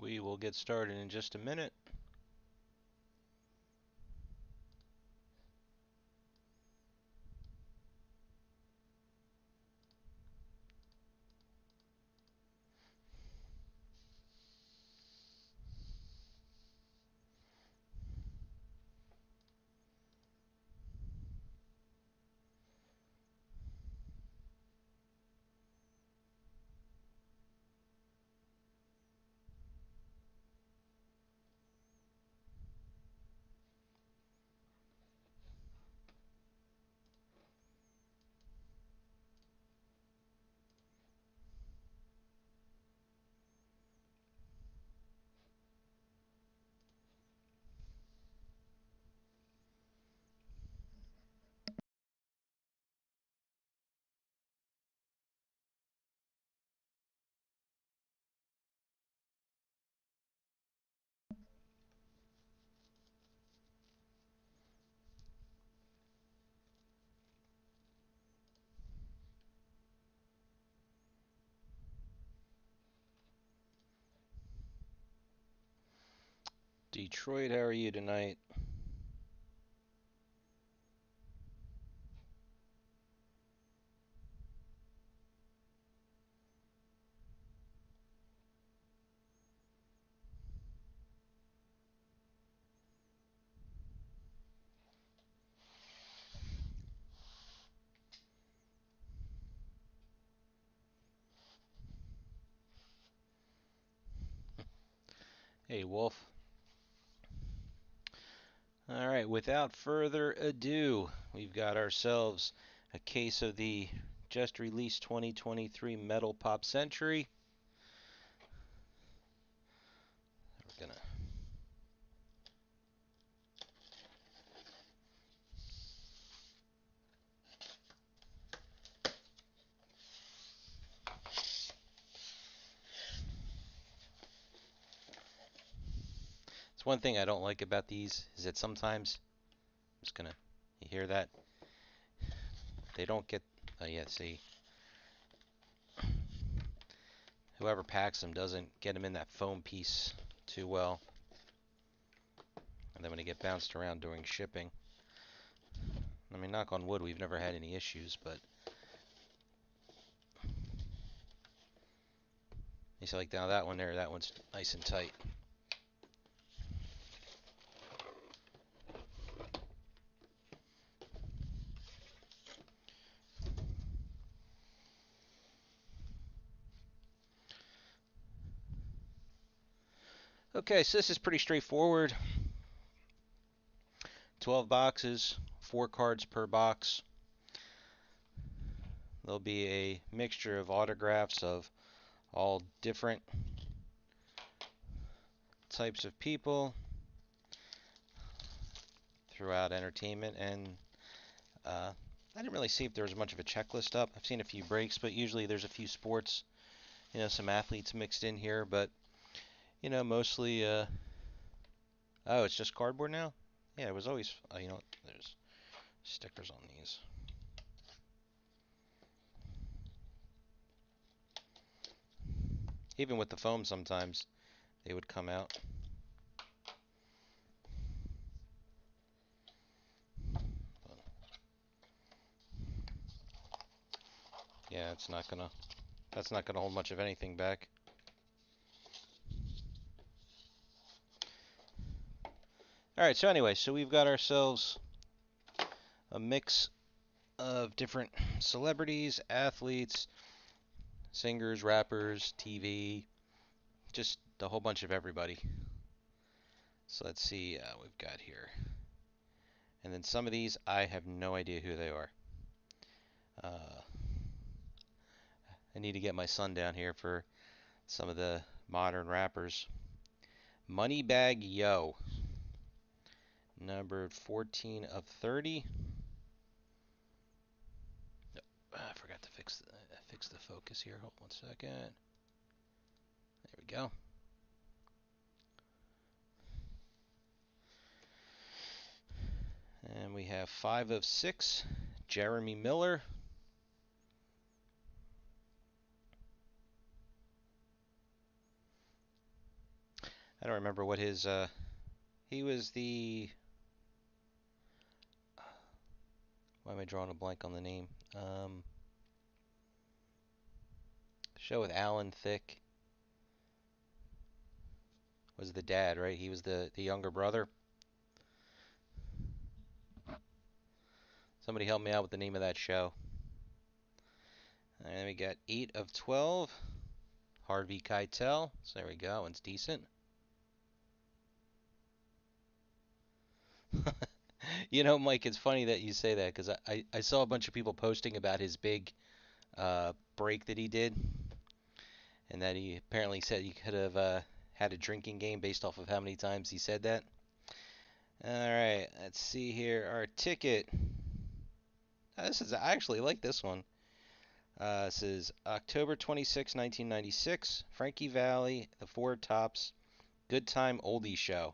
We will get started in just a minute. Detroit, how are you tonight? Hey, Wolf. All right, without further ado, we've got ourselves a case of the just released 2023 Metal Pop Century. We're gonna. It's one thing I don't like about these is that sometimes I'm just gonna. You hear that? They don't get. Oh yeah, see, whoever packs them doesn't get them in that foam piece too well, and then when they get bounced around during shipping. I mean, knock on wood, we've never had any issues, but you see, like now that one there, that one's nice and tight. Okay, so this is pretty straightforward. 12 boxes, 4 cards per box. There'll be a mixture of autographs of all different types of people throughout entertainment, and I didn't really see if there was much of a checklist up. I've seen a few breaks, but usually there's a few sports, some athletes mixed in here, but mostly oh, it's just cardboard now? Yeah, it was always there's stickers on these. Even with the foam sometimes they would come out. Yeah, that's not gonna hold much of anything back. Alright, so anyway, so we've got ourselves a mix of different celebrities, athletes, singers, rappers, TV, just a whole bunch of everybody. So let's see, we've got here. And then some of these, I have no idea who they are. Uh, I need to get my son down here for some of the modern rappers. Moneybagg Yo, numbered 14 of 30. I forgot to fix the focus here. Hold 1 second. There we go. And we have 5 of 6. Jeremy Miller. I don't remember what his he was the why am I drawing a blank on the name? Show with Alan Thicke was the dad, right? He was the younger brother. Somebody help me out with the name of that show. And we got 8 of 12. Harvey Keitel. So there we go. One's decent. You know, Mike, it's funny that you say that because I saw a bunch of people posting about his big break that he did, and that he apparently said he could have had a drinking game based off of how many times he said that. All right, let's see here. Our ticket. This is I actually like this one. This is October 26, 1996. Frankie Valli, The Four Tops, Good Time Oldie Show.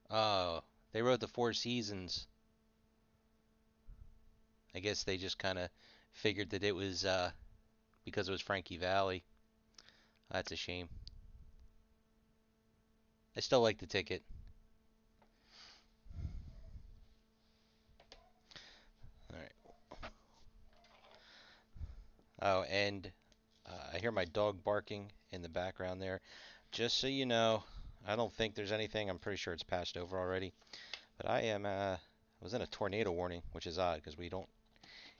Oh, they wrote the Four Seasons. I guess they just kind of figured that it was because it was Frankie Valli. That's a shame. I still like the ticket. All right. Oh, and I hear my dog barking in the background there. Just so you know, I don't think there's anything. I'm pretty sure it's passed over already. But I am was in a tornado warning, which is odd because we don't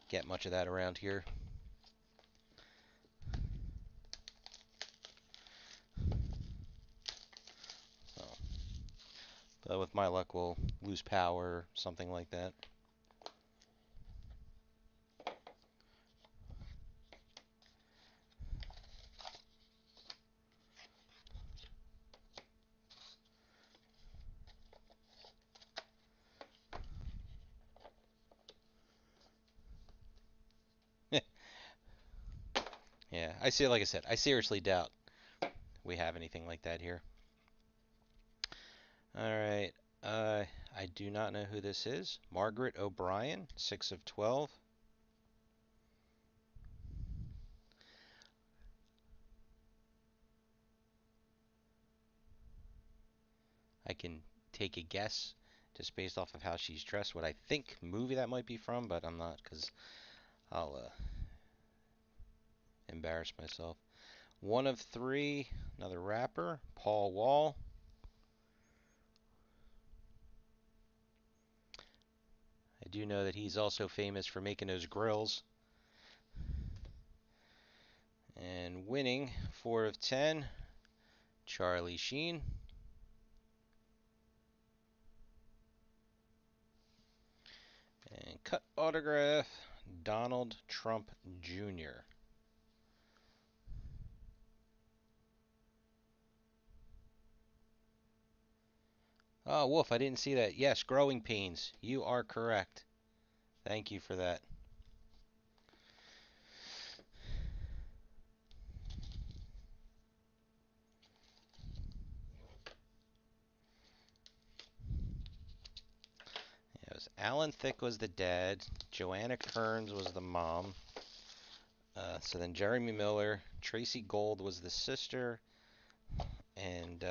get much of that around here. So, but with my luck, we'll lose power, something like that. Yeah, I see. Like I said, I seriously doubt we have anything like that here. All right. I do not know who this is. Margaret O'Brien, 6 of 12. I can take a guess just based off of how she's dressed, what I think movie that might be from, but I'm not because I'll embarrass myself. 1 of 3, another rapper, Paul Wall. I do know that he's also famous for making those grills. And winning, 4 of 10, Charlie Sheen. And cut autograph, Donald Trump Jr. Oh, Wolf, I didn't see that. Yes, Growing Pains. You are correct. Thank you for that. It was Alan Thicke was the dad. Joanna Kearns was the mom. So then Jeremy Miller, Tracy Gold was the sister, and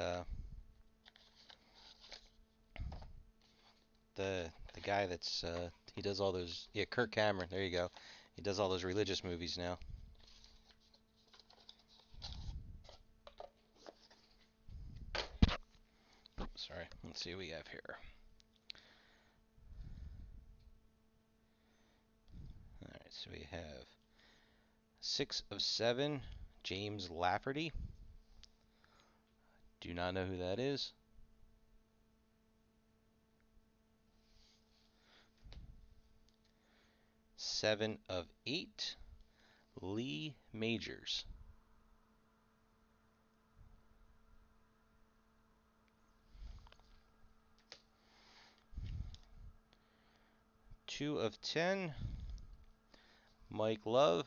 the guy that's he does all those, yeah, Kirk Cameron. There you go. He does all those religious movies now. Oops, sorry. Let's see what we have here. All right, so we have 6 of 7, James Lafferty. Do not know who that is. 7 of 8, Lee Majors. 2 of 10, Mike Love.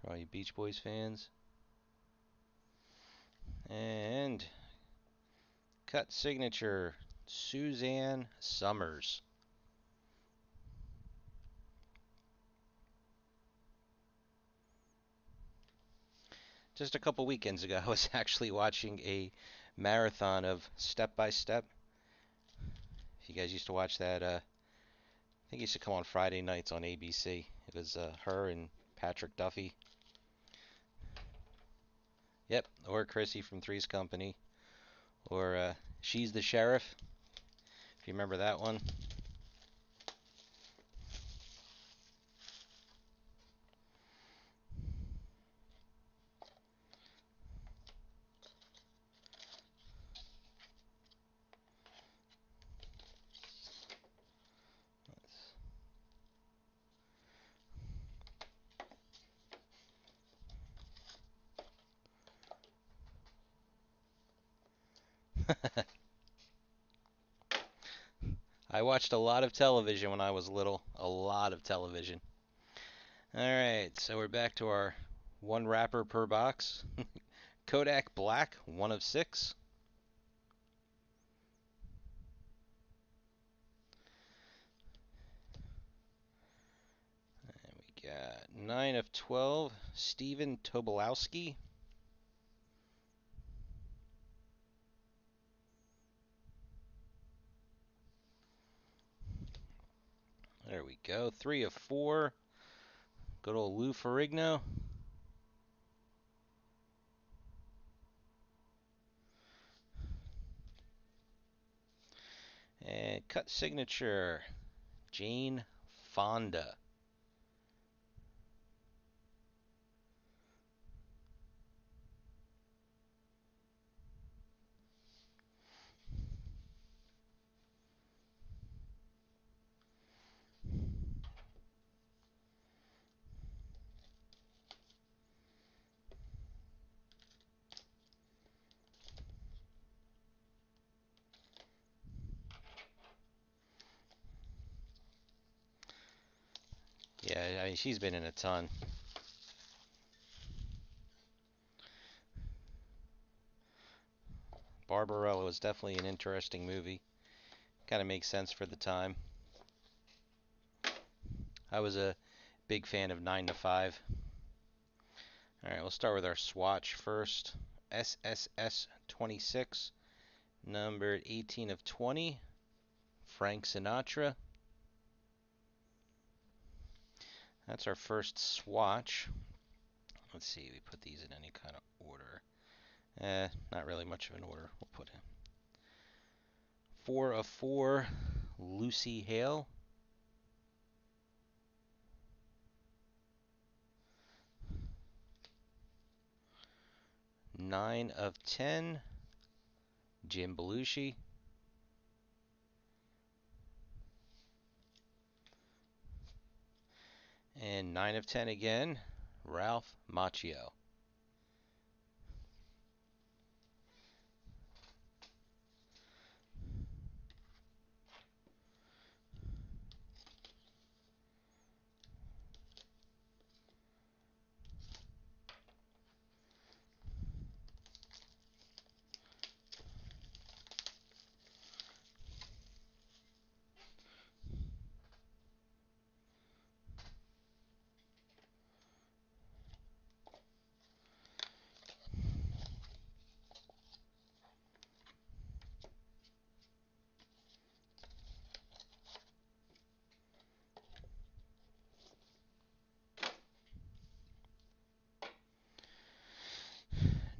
For all you Beach Boys fans. And cut signature, Suzanne Summers. just a couple weekends ago, I was actually watching a marathon of Step by Step. If you guys used to watch that, I think it used to come on Friday nights on ABC. It was her and Patrick Duffy. Yep, or Chrissy from Three's Company, or She's the Sheriff, if you remember that one. I watched a lot of television when I was little. A lot of television. Alright, so we're back to our one wrapper per box. Kodak Black, 1 of 6. And we got 9 of 12, Stephen Tobolowsky. There we go. 3 of 4, good old Lou Ferrigno. And cut signature, Jane Fonda. Yeah, I mean, she's been in a ton. Barbarella was definitely an interesting movie. Kind of makes sense for the time. I was a big fan of 9 to 5. Alright, we'll start with our swatch first. SSS 26, numbered 18 of 20, Frank Sinatra. That's our first swatch. Let's see, we put these in any kind of order. Not really much of an order. We'll put in 4 of 4, Lucy Hale. 9 of 10, Jim Belushi. And 9 of 10 again, Ralph Macchio.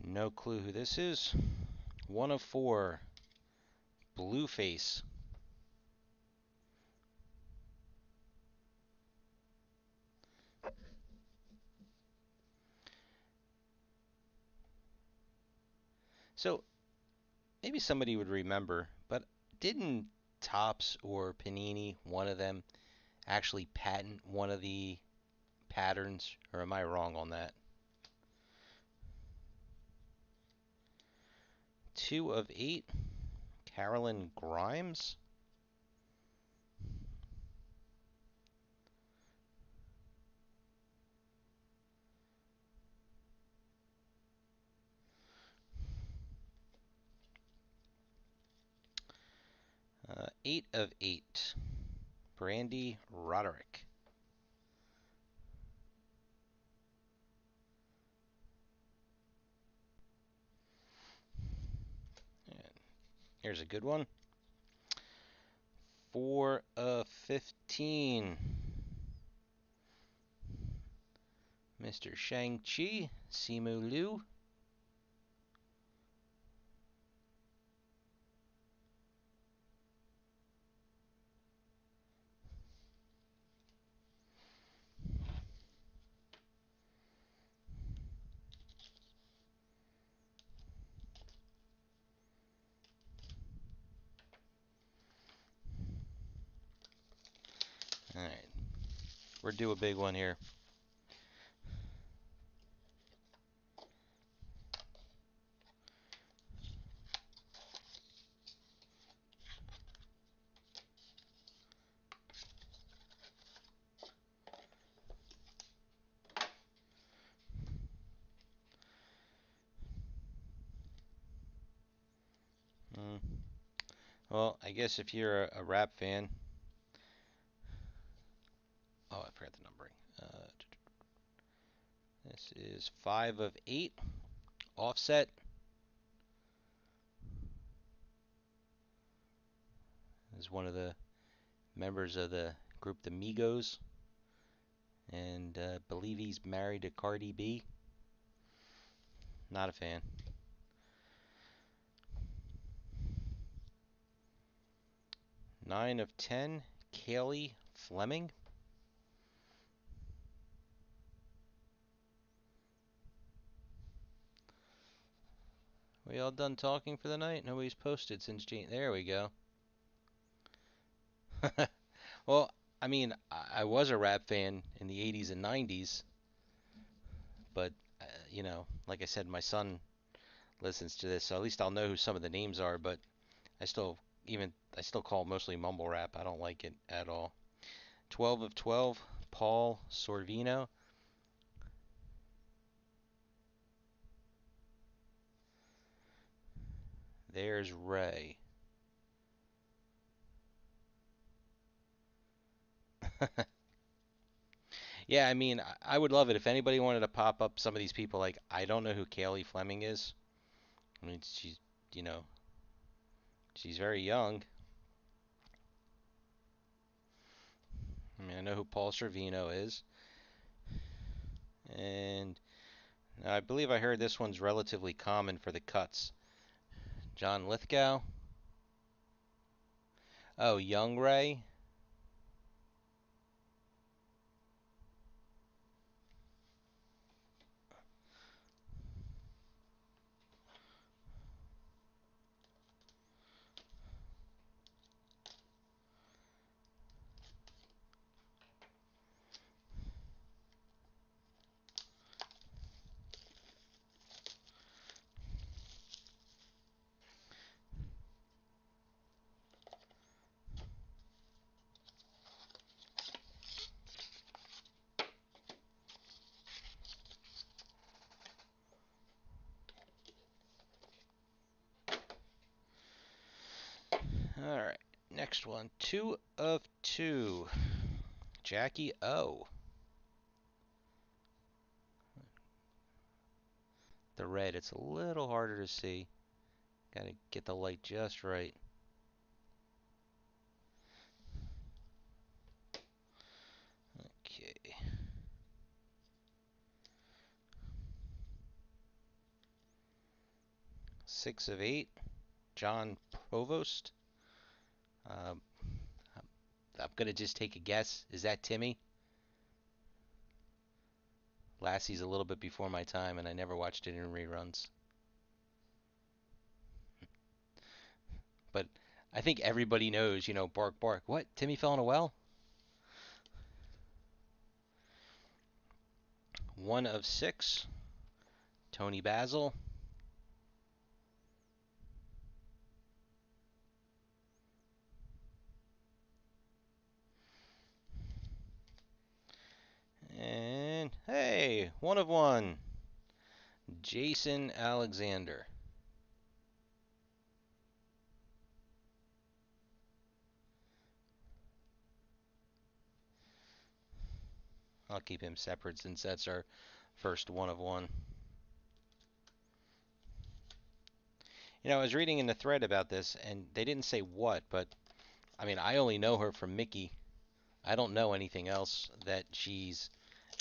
No clue who this is. 1 of 4, Blueface. So maybe somebody would remember, but didn't Topps or Panini, one of them, actually patent one of the patterns? Or am I wrong on that? 2 of 8, Carolyn Grimes. Uh, 8 of 8, Brandy Roderick. Here's a good one. 4 of 15. Mr. Shang-Chi, Simu Liu. Alright. We're due a big one here. Well, I guess if you're a rap fan. Oh, I forgot the numbering. This is 5 of 8. Offset. Is one of the members of the group The Migos. And believe he's married to Cardi B. Not a fan. 9 of 10. Kaylee Fleming. We all done talking for the night? Nobody's posted since Jane. There we go. Well, I mean, I was a rap fan in the 80s and 90s, but, like I said, my son listens to this, so at least I'll know who some of the names are, but I still call it mostly mumble rap. I don't like it at all. 12 of 12, Paul Sorvino. There's Ray. Yeah, I mean, I would love it if anybody wanted to pop up some of these people. Like, I don't know who Kaylee Fleming is. I mean, you know, she's very young. I mean, I know who Paul Sorvino is. And I believe I heard this one's relatively common for the cuts. John Lithgow. Oh, Young Ray. All right, next one. 2 of 2. Jackie O. The red, it's a little harder to see. Gotta get the light just right. Okay. 6 of 8. John Provost. Um, I'm gonna just take a guess. Is that Timmy? Lassie's a little bit before my time, and I never watched it in reruns. But I think everybody knows, bark, bark. What? Timmy fell in a well? 1 of 6. Tony Basil. And hey, 1 of 1. Jason Alexander. I'll keep him separate since that's our first 1 of 1. I was reading in the thread about this, and they didn't say what, but I mean, I only know her from Mickey. I don't know anything else that she's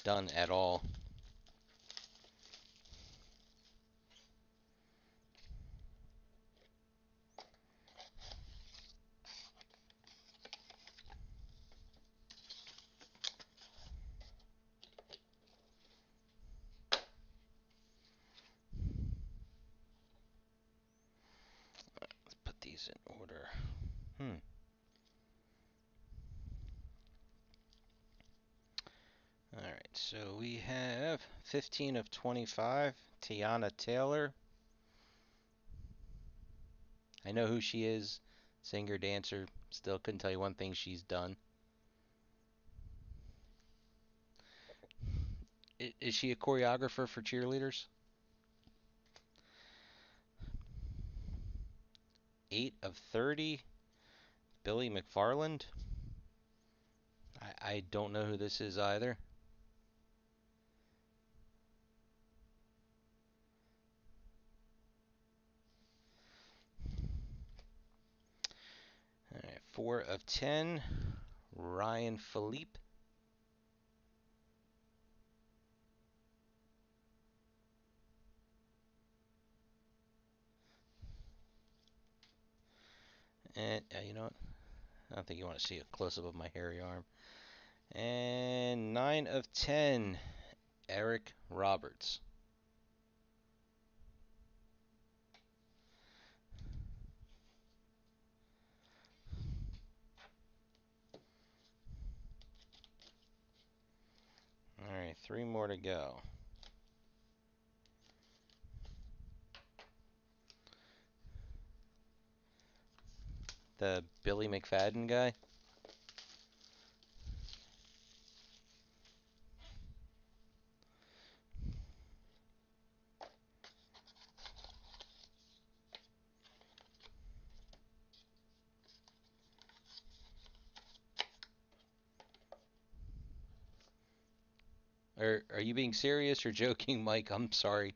done at all. Let's put these in order. All right, so we have 15 of 25, Teyana Taylor. I know who she is, singer, dancer. Still couldn't tell you one thing she's done. Is she a choreographer for cheerleaders? 8 of 30, Billy McFarland. I don't know who this is either. All right, 4 of 10, Ryan Philippe. And you know what? I don't think you want to see a close up of my hairy arm. And 9 of 10, Eric Roberts. All right, 3 more to go. The Billy McFadden guy. Are you being serious or joking, Mike? I'm sorry.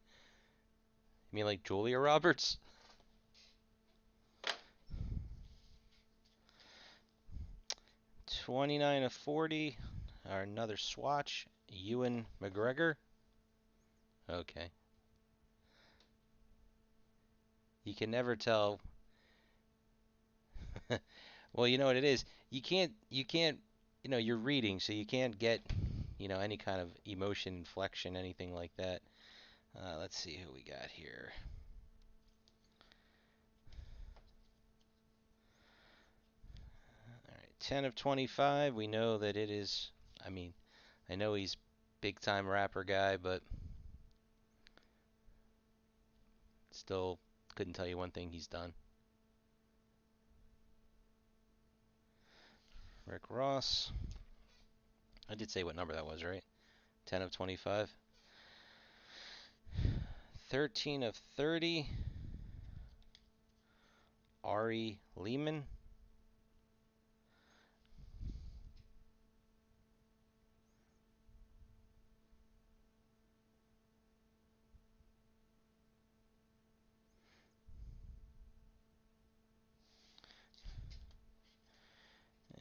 You mean like Julia Roberts? 29 of 40. Another swatch. Ewan McGregor. Okay. You can never tell. Well, you know what it is. You can't, you're reading, so you can't get, any kind of emotion, inflection, anything like that. Let's see who we got here. All right, 10 of 25. We know that it is, I mean, I know he's big time rapper guy, but still couldn't tell you one thing he's done. Rick Ross. I did say what number that was, right? 10 of 25. 13 of 30. Ari Lehman.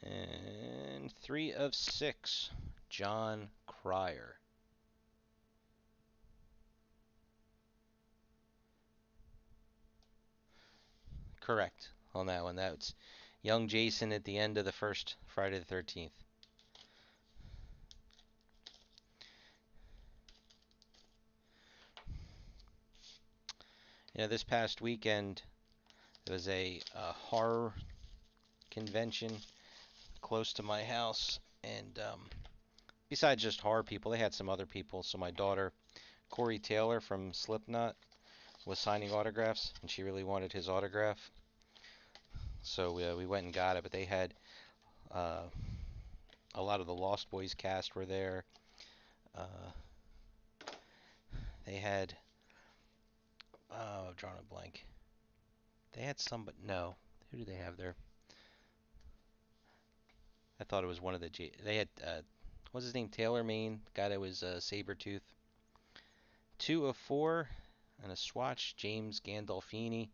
And 3 of 6. John Cryer. Correct on that one. That's young Jason at the end of the first Friday the 13th. This past weekend there was a horror convention close to my house, and besides just horror people, they had some other people. So my daughter, Corey Taylor from Slipknot, was signing autographs, and she really wanted his autograph. So we went and got it, but they had uh, a lot of the Lost Boys cast were there. Uh, they had, drawing a blank. They had some, but no. Who do they have there? I thought it was one of the they had, what's his name? Taylor Maine, guy that was Sabretooth. 2 of 4, and a swatch, James Gandolfini.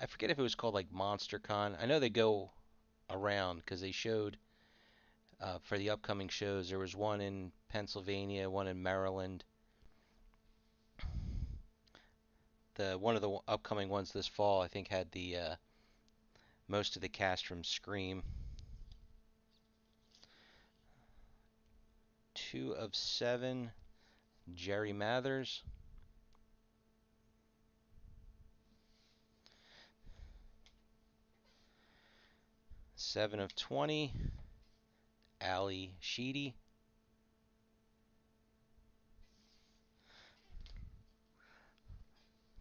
I forget if it was called like MonsterCon. I know they go around because they showed for the upcoming shows. There was one in Pennsylvania, one in Maryland. The one of the upcoming ones this fall, I think, had the most of the cast from Scream. 2 of 7, Jerry Mathers. 7 of 20, Ally Sheedy.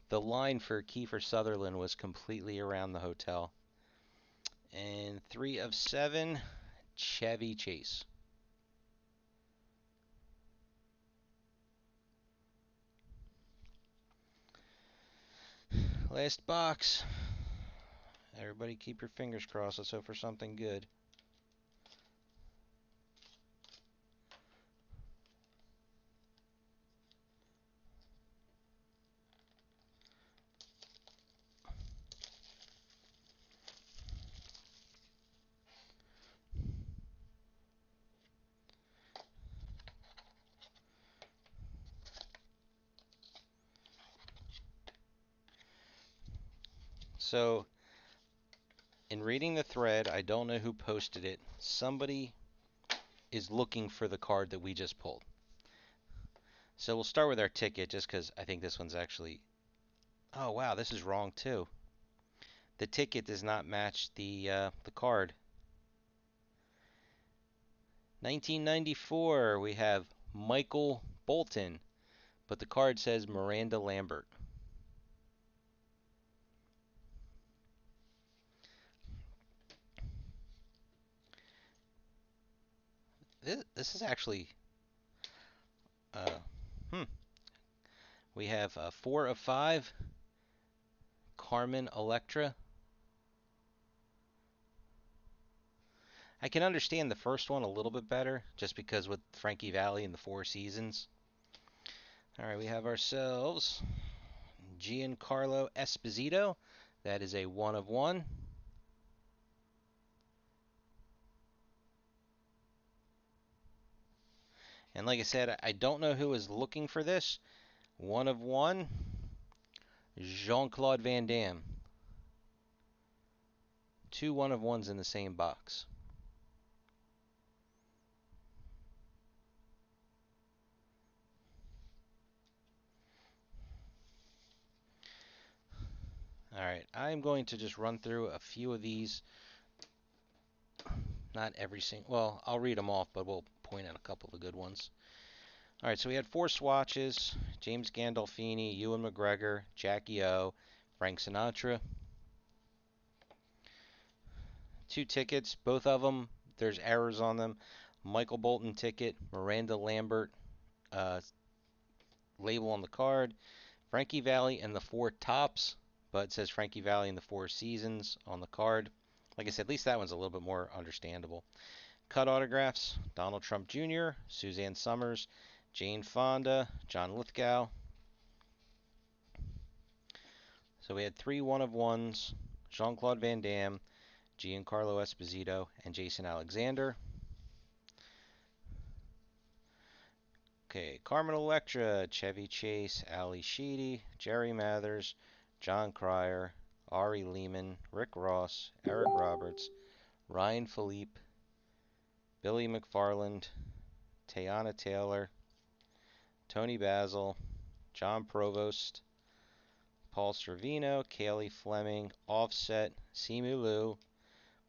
The line for Kiefer Sutherland was completely around the hotel. And 3 of 7, Chevy Chase. Last box. Everybody keep your fingers crossed. Let's hope for something good. So, in reading the thread, I don't know who posted it. Somebody is looking for the card that we just pulled. So we'll start with our ticket just because I think this one's actually... Oh, wow, this is wrong too. The ticket does not match the card. 1994, we have Michael Bolton, but the card says Miranda Lambert. This is actually... We have 4 of 5, Carmen Electra. I can understand the first one a little bit better, just because with Frankie Valli and the Four Seasons. All right, we have ourselves Giancarlo Esposito. That is a 1 of 1. And like I said, I don't know who is looking for this. 1 of 1, Jean-Claude Van Damme. 2 1 of 1s in the same box. All right, I'm going to just run through a few of these. Not every single, well, I'll read them off, but we'll point out a couple of the good ones. All right, so we had 4 swatches: James Gandolfini, Ewan McGregor, Jackie O, Frank Sinatra. 2 tickets, both of them, there's errors on them. Michael Bolton ticket, Miranda Lambert label on the card. Frankie Valli and the 4 Tops, but it says Frankie Valli and the Four Seasons on the card. Like I said, at least that one's a little bit more understandable. Cut autographs: Donald Trump Jr., Suzanne Summers, Jane Fonda, John Lithgow. So we had 3 1 of 1s: Jean-Claude Van Damme, Giancarlo Esposito, and Jason Alexander. Okay, Carmen Electra, Chevy Chase, Ally Sheedy, Jerry Mathers, John Cryer, Ari Lehman, Rick Ross, Eric Roberts, Ryan Philippe, Billy McFarland, Teyana Taylor, Tony Basil, John Provost, Paul Servino, Kaylee Fleming, Offset, Simu Liu,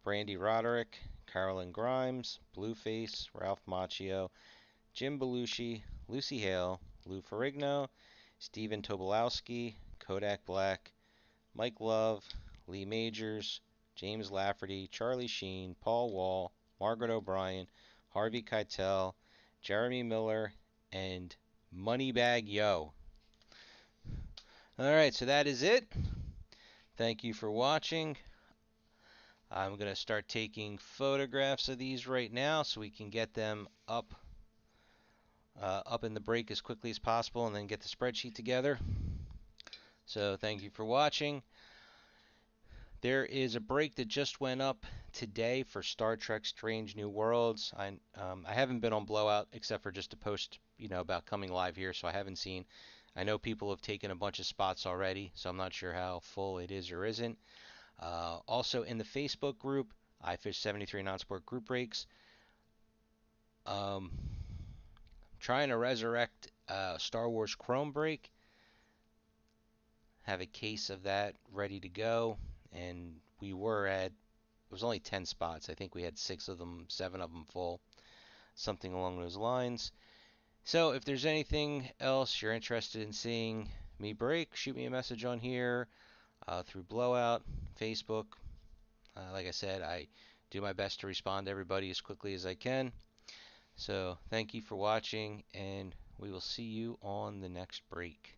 Brandy Roderick, Carolyn Grimes, Blueface, Ralph Macchio, Jim Belushi, Lucy Hale, Lou Ferrigno, Stephen Tobolowsky, Kodak Black, Mike Love, Lee Majors, James Lafferty, Charlie Sheen, Paul Wall, Margaret O'Brien, Harvey Keitel, Jeremy Miller, and Moneybag Yo. Alright, so that is it. Thank you for watching. I'm going to start taking photographs of these right now so we can get them up in the break as quickly as possible and then get the spreadsheet together. So thank you for watching. There is a break that just went up today for Star Trek Strange New Worlds. I haven't been on Blowout except for just to post, about coming live here, so I haven't seen. I know people have taken a bunch of spots already, so I'm not sure how full it is or isn't. Also in the Facebook group, iFish73 Non-Sport Group Breaks. Um, trying to resurrect Star Wars Chrome Break. Have a case of that ready to go, and we were at it was only 10 spots. I think we had 6 of them, 7 of them full, something along those lines. So if there's anything else you're interested in seeing me break, shoot me a message on here through Blowout, Facebook. Like I said, I do my best to respond to everybody as quickly as I can. So thank you for watching, and we will see you on the next break.